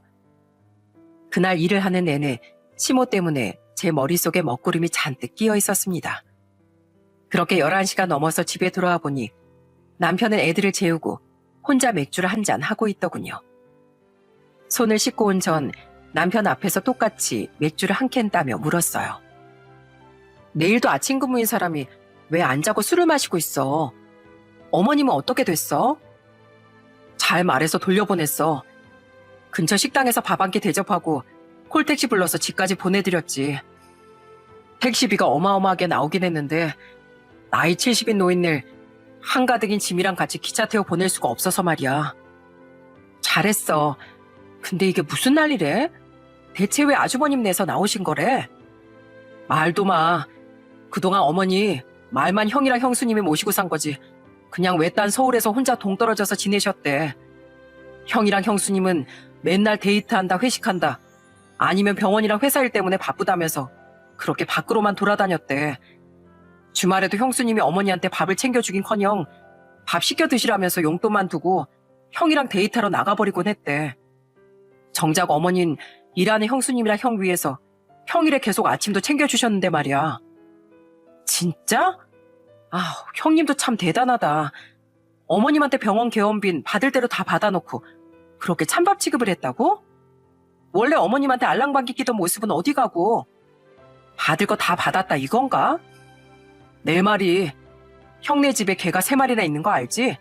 그날 일을 하는 내내 시모 때문에 제 머릿속에 먹구름이 잔뜩 끼어 있었습니다. 그렇게 11시가 넘어서 집에 돌아와 보니 남편은 애들을 재우고 혼자 맥주를 한 잔 하고 있더군요. 손을 씻고 온 전 남편 앞에서 똑같이 맥주를 한 캔 따며 물었어요. 내일도 아침 근무인 사람이 왜 안 자고 술을 마시고 있어? 어머님은 어떻게 됐어? 잘 말해서 돌려보냈어. 근처 식당에서 밥 한 끼 대접하고 콜택시 불러서 집까지 보내드렸지. 택시비가 어마어마하게 나오긴 했는데 나이 70인 노인을 한가득인 짐이랑 같이 기차 태워 보낼 수가 없어서 말이야. 잘했어. 근데 이게 무슨 난리래? 대체 왜 아주버님 내서 나오신 거래? 말도 마. 그동안 어머니 말만 형이랑 형수님이 모시고 산 거지. 그냥 외딴 서울에서 혼자 동떨어져서 지내셨대. 형이랑 형수님은 맨날 데이트한다 회식한다 아니면 병원이랑 회사 일 때문에 바쁘다면서 그렇게 밖으로만 돌아다녔대. 주말에도 형수님이 어머니한테 밥을 챙겨주긴커녕 밥 시켜 드시라면서 용돈만 두고 형이랑 데이트하러 나가버리곤 했대. 정작 어머닌 일하는 형수님이랑 형 위해서 평일에 계속 아침도 챙겨주셨는데 말이야. 진짜? 형님도 참 대단하다. 어머님한테 병원 개원빈 받을 대로 다 받아놓고 그렇게 찬밥 취급을 했다고? 원래 어머님한테 알랑방귀 끼던 모습은 어디 가고 받을 거 다 받았다 이건가? 내 말이 형네 집에 개가 3마리나 있는 거 알지?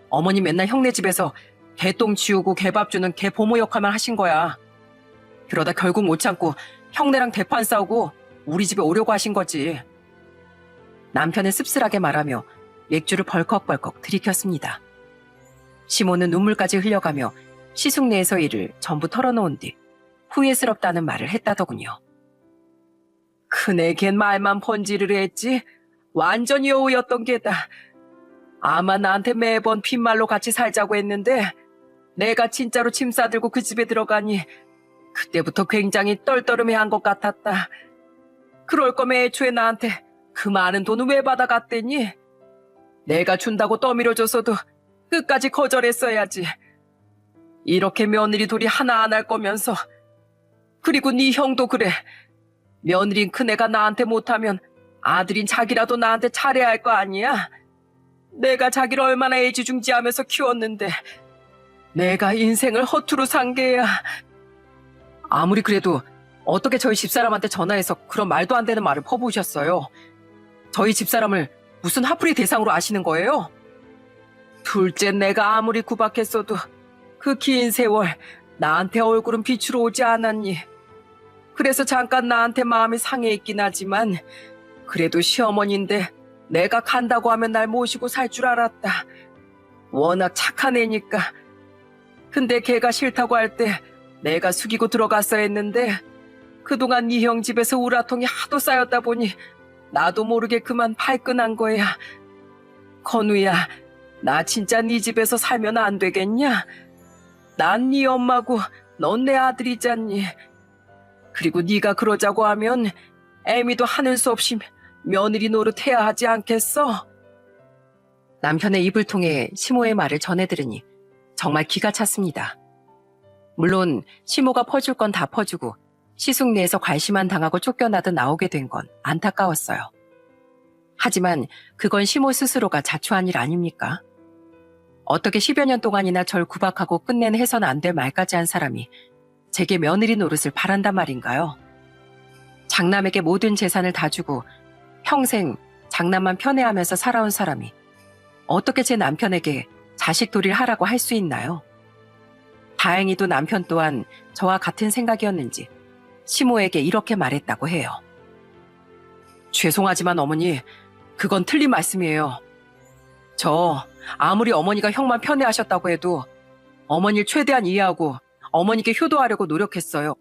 어머니 맨날 형네 집에서 개똥 치우고 개밥 주는 개 보모 역할만 하신 거야. 그러다 결국 못 참고 형네랑 대판 싸우고 우리 집에 오려고 하신 거지. 남편은 씁쓸하게 말하며 맥주를 벌컥벌컥 들이켰습니다. 시모는 눈물까지 흘려가며 시숙내에서 일을 전부 털어놓은 뒤 후회스럽다는 말을 했다더군요. 큰애 걘 말만 번지르르 했지 완전 여우였던 게다. 아마 나한테 매번 빈말로 같이 살자고 했는데 내가 진짜로 짐 싸들고 그 집에 들어가니 그때부터 굉장히 떨떠름해한 것 같았다. 그럴 거면 애초에 나한테 그 많은 돈을 왜 받아갔대니? 내가 준다고 떠밀어줘서도 끝까지 거절했어야지. 이렇게 며느리 둘이 하나 안 할 거면서. 그리고 네 형도 그래. 며느린 큰애가 나한테 못하면 아들인 자기라도 나한테 잘해야 할 거 아니야? 내가 자기를 얼마나 애지중지하면서 키웠는데 내가 인생을 허투루 산 게야. 아무리 그래도 어떻게 저희 집사람한테 전화해서 그런 말도 안 되는 말을 퍼부으셨어요? 저희 집사람을 무슨 화풀이 대상으로 아시는 거예요? 둘째, 내가 아무리 구박했어도 그 긴 세월 나한테 얼굴은 빛으로 오지 않았니? 그래서 잠깐 나한테 마음이 상해 있긴 하지만 그래도 시어머니인데 내가 간다고 하면 날 모시고 살 줄 알았다. 워낙 착한 애니까. 근데 걔가 싫다고 할 때 내가 숙이고 들어갔어야 했는데 그동안 네 형 집에서 우라통이 하도 쌓였다 보니 나도 모르게 그만 발끈한 거야. 건우야, 나 진짜 네 집에서 살면 안 되겠냐? 난 네 엄마고 넌 내 아들이잖니. 그리고 네가 그러자고 하면 애미도 하늘 수 없이 며느리 노릇해야 하지 않겠어? 남편의 입을 통해 시모의 말을 전해들으니 정말 기가 찼습니다. 물론 시모가 퍼줄 건 다 퍼주고 시숙 내에서 괄시만 당하고 쫓겨나듯 나오게 된 건 안타까웠어요. 하지만 그건 시모 스스로가 자초한 일 아닙니까? 어떻게 10여 년 동안이나 절 구박하고 끝내는 해서는 안 될 말까지 한 사람이 제게 며느리 노릇을 바란단 말인가요? 장남에게 모든 재산을 다 주고 평생 장남만 편애하면서 살아온 사람이 어떻게 제 남편에게 자식 도리를 하라고 할 수 있나요? 다행히도 남편 또한 저와 같은 생각이었는지 시모에게 이렇게 말했다고 해요. 죄송하지만 어머니, 그건 틀린 말씀이에요. 저 아무리 어머니가 형만 편애하셨다고 해도 어머니를 최대한 이해하고 어머니께 효도하려고 노력했어요.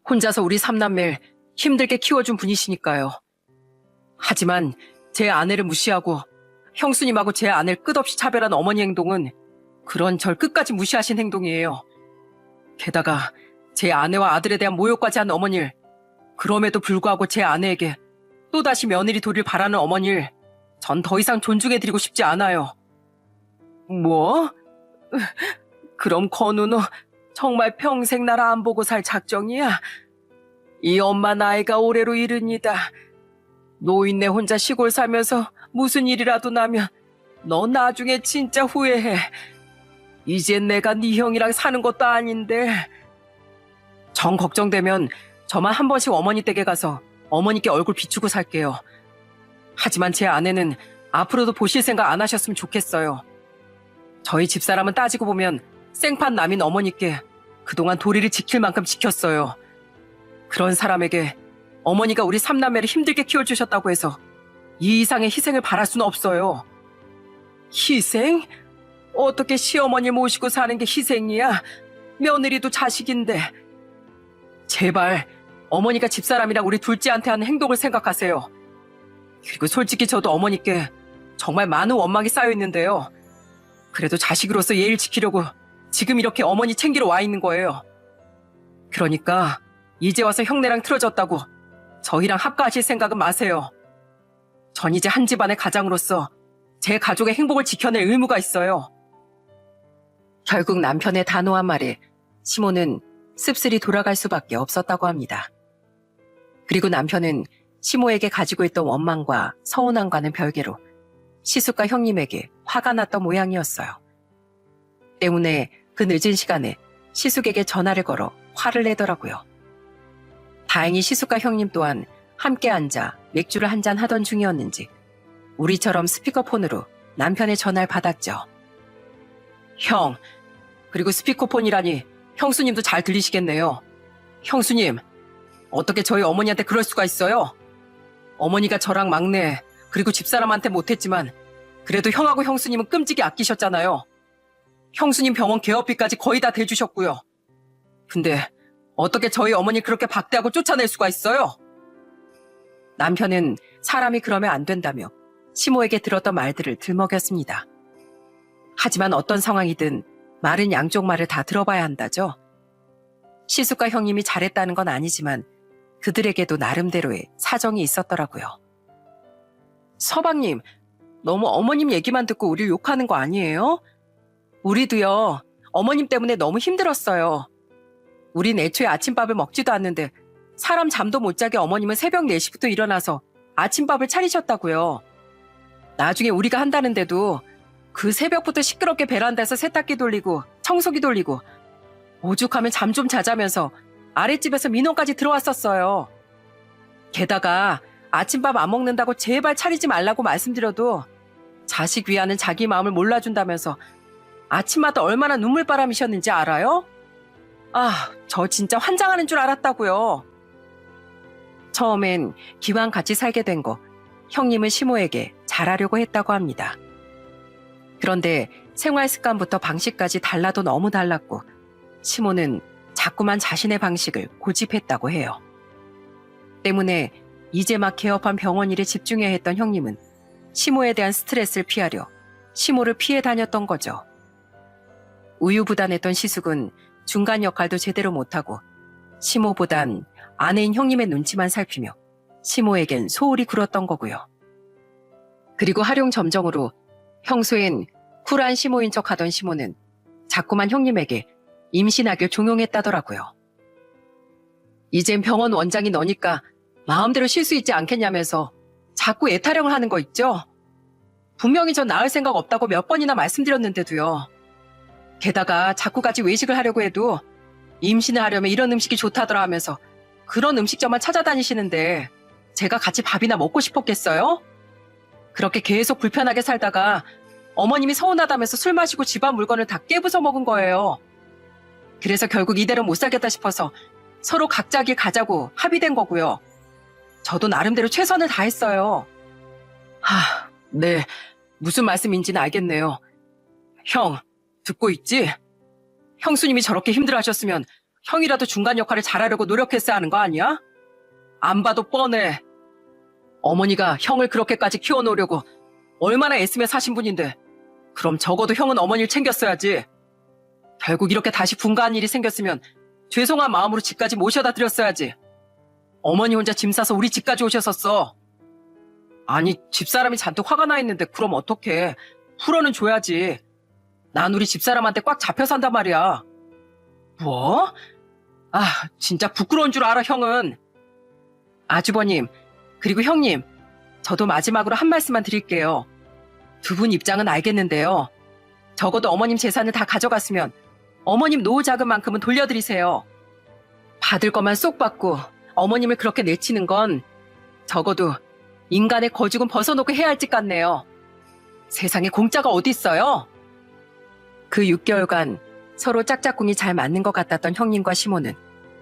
혼자서 우리 삼남매를 힘들게 키워준 분이시니까요. 하지만 제 아내를 무시하고 형수님하고 제 아내를 끝없이 차별한 어머니 행동은 그런 절 끝까지 무시하신 행동이에요. 게다가 제 아내와 아들에 대한 모욕까지 한 어머니를, 그럼에도 불구하고 제 아내에게 또다시 며느리 도리를 바라는 어머니를 전 더 이상 존중해드리고 싶지 않아요. 뭐? 그럼 건우 너 정말 평생 날 안 보고 살 작정이야? 이 엄마 나이가 올해로 70이다. 노인네 혼자 시골 살면서 무슨 일이라도 나면 너 나중에 진짜 후회해. 이젠 내가 네 형이랑 사는 것도 아닌데. 정 걱정되면 저만 한 번씩 어머니 댁에 가서 어머니께 얼굴 비추고 살게요. 하지만 제 아내는 앞으로도 보실 생각 안 하셨으면 좋겠어요. 저희 집사람은 따지고 보면 생판 남인 어머니께 그동안 도리를 지킬 만큼 지켰어요. 그런 사람에게 어머니가 우리 삼남매를 힘들게 키워주셨다고 해서 이 이상의 희생을 바랄 수는 없어요. 희생? 어떻게 시어머니 모시고 사는 게 희생이야? 며느리도 자식인데. 제발 어머니가 집사람이랑 우리 둘째한테 하는 행동을 생각하세요. 그리고 솔직히 저도 어머니께 정말 많은 원망이 쌓여 있는데요. 그래도 자식으로서 예의를 지키려고 지금 이렇게 어머니 챙기러 와 있는 거예요. 그러니까 이제 와서 형네랑 틀어졌다고 저희랑 합가하실 생각은 마세요. 전 이제 한 집안의 가장으로서 제 가족의 행복을 지켜낼 의무가 있어요. 결국 남편의 단호한 말에 시모는 씁쓸히 돌아갈 수밖에 없었다고 합니다. 그리고 남편은 시모에게 가지고 있던 원망과 서운함과는 별개로 시숙과 형님에게 화가 났던 모양이었어요. 때문에 그 늦은 시간에 시숙에게 전화를 걸어 화를 내더라고요. 다행히 시숙과 형님 또한 함께 앉아 맥주를 한잔 하던 중이었는지 우리처럼 스피커폰으로 남편의 전화를 받았죠. 형, 그리고 스피커폰이라니 형수님도 잘 들리시겠네요. 형수님, 어떻게 저희 어머니한테 그럴 수가 있어요? 어머니가 저랑 막내 그리고 집사람한테 못했지만 그래도 형하고 형수님은 끔찍이 아끼셨잖아요. 형수님 병원 개업비까지 거의 다 대주셨고요. 근데 어떻게 저희 어머니 그렇게 박대하고 쫓아낼 수가 있어요? 남편은 사람이 그러면 안 된다며 시모에게 들었던 말들을 들먹였습니다. 하지만 어떤 상황이든 말은 양쪽 말을 다 들어봐야 한다죠. 시숙과 형님이 잘했다는 건 아니지만 그들에게도 나름대로의 사정이 있었더라고요. 서방님, 너무 어머님 얘기만 듣고 우릴 욕하는 거 아니에요? 우리도요, 어머님 때문에 너무 힘들었어요. 우린 애초에 아침밥을 먹지도 않는데 사람 잠도 못 자게 어머님은 새벽 4시부터 일어나서 아침밥을 차리셨다고요. 나중에 우리가 한다는데도 그 새벽부터 시끄럽게 베란다에서 세탁기 돌리고 청소기 돌리고 오죽하면 잠 좀 자자면서 아랫집에서 민원까지 들어왔었어요. 게다가 아침밥 안 먹는다고 제발 차리지 말라고 말씀드려도 자식 위하는 자기 마음을 몰라준다면서 아침마다 얼마나 눈물바람이셨는지 알아요? 아, 저 진짜 환장하는 줄 알았다고요. 처음엔 기왕 같이 살게 된 거 형님은 시모에게 잘하려고 했다고 합니다. 그런데 생활 습관부터 방식까지 달라도 너무 달랐고 시모는 자꾸만 자신의 방식을 고집했다고 해요. 때문에 이제 막 개업한 병원 일에 집중해야 했던 형님은 시모에 대한 스트레스를 피하려 시모를 피해 다녔던 거죠. 우유부단했던 시숙은 중간 역할도 제대로 못하고 시모보단 아내인 형님의 눈치만 살피며 시모에겐 소홀히 굴었던 거고요. 그리고 활용점정으로 평소엔 쿨한 시모인 척하던 시모는 자꾸만 형님에게 임신하길 종용했다더라고요. 이젠 병원 원장이 너니까 마음대로 쉴 수 있지 않겠냐면서 자꾸 애타령을 하는 거 있죠? 분명히 전 낳을 생각 없다고 몇 번이나 말씀드렸는데도요. 게다가 자꾸같이 외식을 하려고 해도 임신을 하려면 이런 음식이 좋다더라 하면서 그런 음식점만 찾아다니시는데 제가 같이 밥이나 먹고 싶었겠어요? 그렇게 계속 불편하게 살다가 어머님이 서운하다면서 술 마시고 집안 물건을 다 깨부숴 먹은 거예요. 그래서 결국 이대로 못 살겠다 싶어서 서로 각자 길 가자고 합의된 거고요. 저도 나름대로 최선을 다했어요. 네, 무슨 말씀인지는 알겠네요. 형, 듣고 있지? 형수님이 저렇게 힘들어하셨으면 형이라도 중간 역할을 잘하려고 노력했어야 하는 거 아니야? 안 봐도 뻔해. 어머니가 형을 그렇게까지 키워놓으려고 얼마나 애쓰며 사신 분인데 그럼 적어도 형은 어머니를 챙겼어야지. 결국 이렇게 다시 분가한 일이 생겼으면 죄송한 마음으로 집까지 모셔다 드렸어야지. 어머니 혼자 짐 싸서 우리 집까지 오셨었어. 아니, 집사람이 잔뜩 화가 나 있는데 그럼 어떡해. 풀어는 줘야지. 난 우리 집사람한테 꽉 잡혀 산단 말이야. 뭐? 아, 진짜 부끄러운 줄 알아, 형은. 아주버님, 그리고 형님, 저도 마지막으로 한 말씀만 드릴게요. 두 분 입장은 알겠는데요. 적어도 어머님 재산을 다 가져갔으면 어머님 노후 자금만큼은 돌려드리세요. 받을 것만 쏙 받고 어머님을 그렇게 내치는 건 적어도 인간의 거죽은 벗어놓고 해야 할 짓 같네요. 세상에 공짜가 어디 있어요? 그 6개월간 서로 짝짝꿍이 잘 맞는 것 같았던 형님과 시모는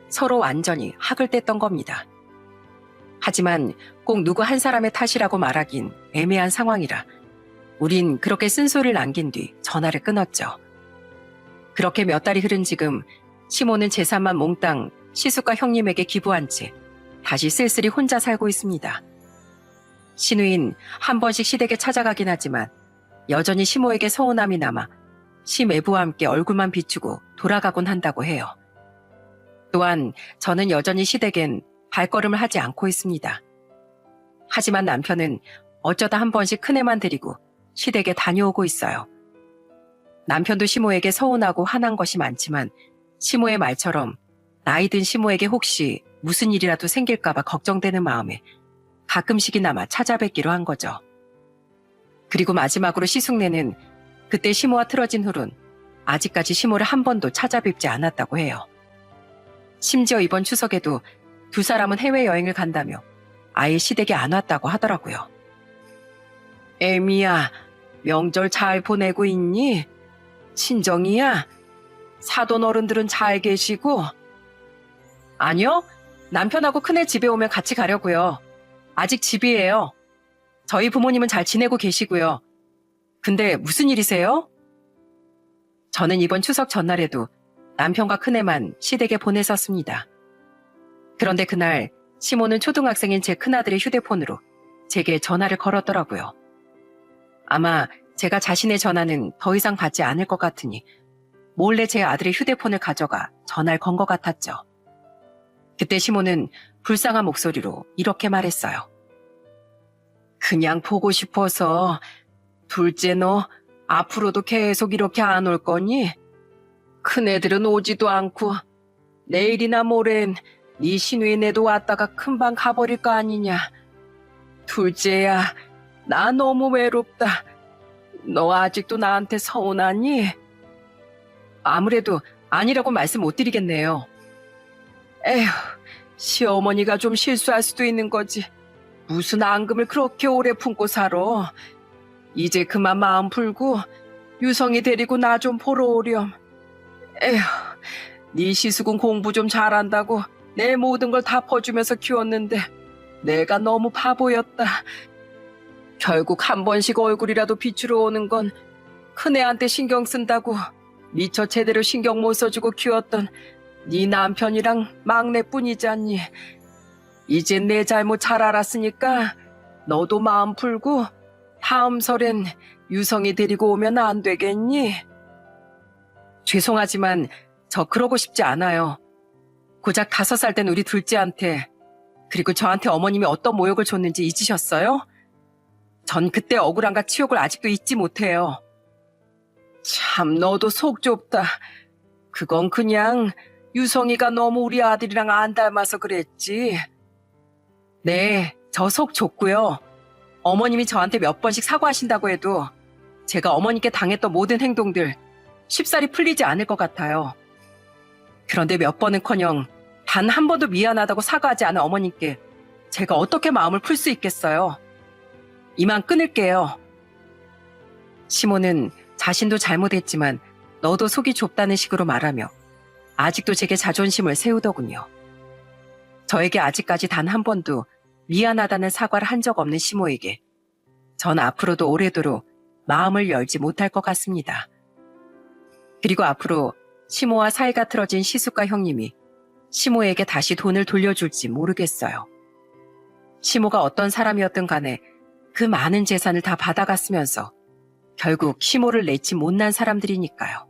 서로 완전히 학을 뗐던 겁니다. 하지만 꼭 누구 한 사람의 탓이라고 말하긴 애매한 상황이라 우린 그렇게 쓴소리를 남긴 뒤 전화를 끊었죠. 그렇게 몇 달이 흐른 지금 시모는 재산만 몽땅 시숙과 형님에게 기부한 채 다시 쓸쓸히 혼자 살고 있습니다. 신우인 한 번씩 시댁에 찾아가긴 하지만 여전히 시모에게 서운함이 남아 시매부와 함께 얼굴만 비추고 돌아가곤 한다고 해요. 또한 저는 여전히 시댁엔 발걸음을 하지 않고 있습니다. 하지만 남편은 어쩌다 한 번씩 큰애만 데리고 시댁에 다녀오고 있어요. 남편도 시모에게 서운하고 화난 것이 많지만 시모의 말처럼 나이 든 시모에게 혹시 무슨 일이라도 생길까봐 걱정되는 마음에 가끔씩이나마 찾아뵙기로 한 거죠. 그리고 마지막으로 시숙네는 그때 시모와 틀어진 후론 아직까지 시모를 한 번도 찾아뵙지 않았다고 해요. 심지어 이번 추석에도 두 사람은 해외여행을 간다며 아예 시댁에 안 왔다고 하더라고요. 애미야, 명절 잘 보내고 있니? 친정이야? 사돈 어른들은 잘 계시고? 아니요, 남편하고 큰애 집에 오면 같이 가려고요. 아직 집이에요. 저희 부모님은 잘 지내고 계시고요. 근데 무슨 일이세요? 저는 이번 추석 전날에도 남편과 큰애만 시댁에 보냈었습니다. 그런데 그날 시모는 초등학생인 제 큰아들의 휴대폰으로 제게 전화를 걸었더라고요. 아마 제가 자신의 전화는 더 이상 받지 않을 것 같으니 몰래 제 아들의 휴대폰을 가져가 전화를 건 것 같았죠. 그때 시모는 불쌍한 목소리로 이렇게 말했어요. 그냥 보고 싶어서. 둘째 너 앞으로도 계속 이렇게 안 올 거니? 큰애들은 오지도 않고 내일이나 모레는 네 시누이네도 왔다가 금방 가버릴 거 아니냐. 둘째야, 나 너무 외롭다. 너 아직도 나한테 서운하니? 아무래도 아니라고 말씀 못 드리겠네요. 에휴, 시어머니가 좀 실수할 수도 있는 거지. 무슨 앙금을 그렇게 오래 품고 살아. 이제 그만 마음 풀고 유성이 데리고 나 좀 보러 오렴. 에휴, 네 시숙은 공부 좀 잘한다고 내 모든 걸 다 퍼주면서 키웠는데 내가 너무 바보였다. 결국 한 번씩 얼굴이라도 비추러 오는 건 큰애한테 신경 쓴다고 미처 제대로 신경 못 써주고 키웠던 네 남편이랑 막내뿐이잖니. 이젠 내 잘못 잘 알았으니까 너도 마음 풀고 다음 설엔 유성이 데리고 오면 안 되겠니? 죄송하지만 저 그러고 싶지 않아요. 고작 5살 된 우리 둘째한테, 그리고 저한테 어머님이 어떤 모욕을 줬는지 잊으셨어요? 전 그때 억울함과 치욕을 아직도 잊지 못해요. 참, 너도 속 좁다. 그건 그냥 유성이가 너무 우리 아들이랑 안 닮아서 그랬지. 네, 저 속 좁고요. 어머님이 저한테 몇 번씩 사과하신다고 해도 제가 어머니께 당했던 모든 행동들 쉽사리 풀리지 않을 것 같아요. 그런데 몇 번은커녕 단 한 번도 미안하다고 사과하지 않은 어머님께 제가 어떻게 마음을 풀 수 있겠어요. 이만 끊을게요. 시모는 자신도 잘못했지만 너도 속이 좁다는 식으로 말하며 아직도 제게 자존심을 세우더군요. 저에게 아직까지 단 한 번도 미안하다는 사과를 한 적 없는 시모에게 전 앞으로도 오래도록 마음을 열지 못할 것 같습니다. 그리고 앞으로 시모와 사이가 틀어진 시숙과 형님이 시모에게 다시 돈을 돌려줄지 모르겠어요. 시모가 어떤 사람이었든 간에 그 많은 재산을 다 받아갔으면서 결국 시모를 내치 못난 사람들이니까요.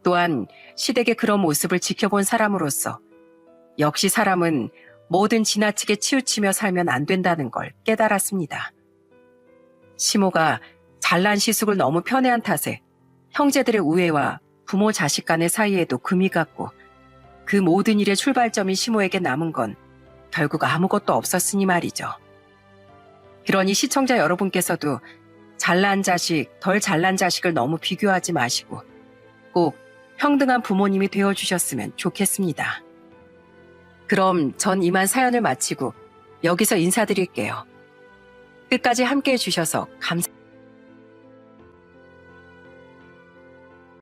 또한 시댁의 그런 모습을 지켜본 사람으로서 역시 사람은 뭐든 지나치게 치우치며 살면 안 된다는 걸 깨달았습니다. 시모가 잘난 시숙을 너무 편애한 탓에 형제들의 우애와 부모 자식 간의 사이에도 금이 갔고 그 모든 일의 출발점인 시모에게 남은 건 결국 아무것도 없었으니 말이죠. 그러니 시청자 여러분께서도 잘난 자식, 덜 잘난 자식을 너무 비교하지 마시고 꼭 평등한 부모님이 되어주셨으면 좋겠습니다. 그럼 전 이만 사연을 마치고 여기서 인사드릴게요. 끝까지 함께해 주셔서 감사합니다.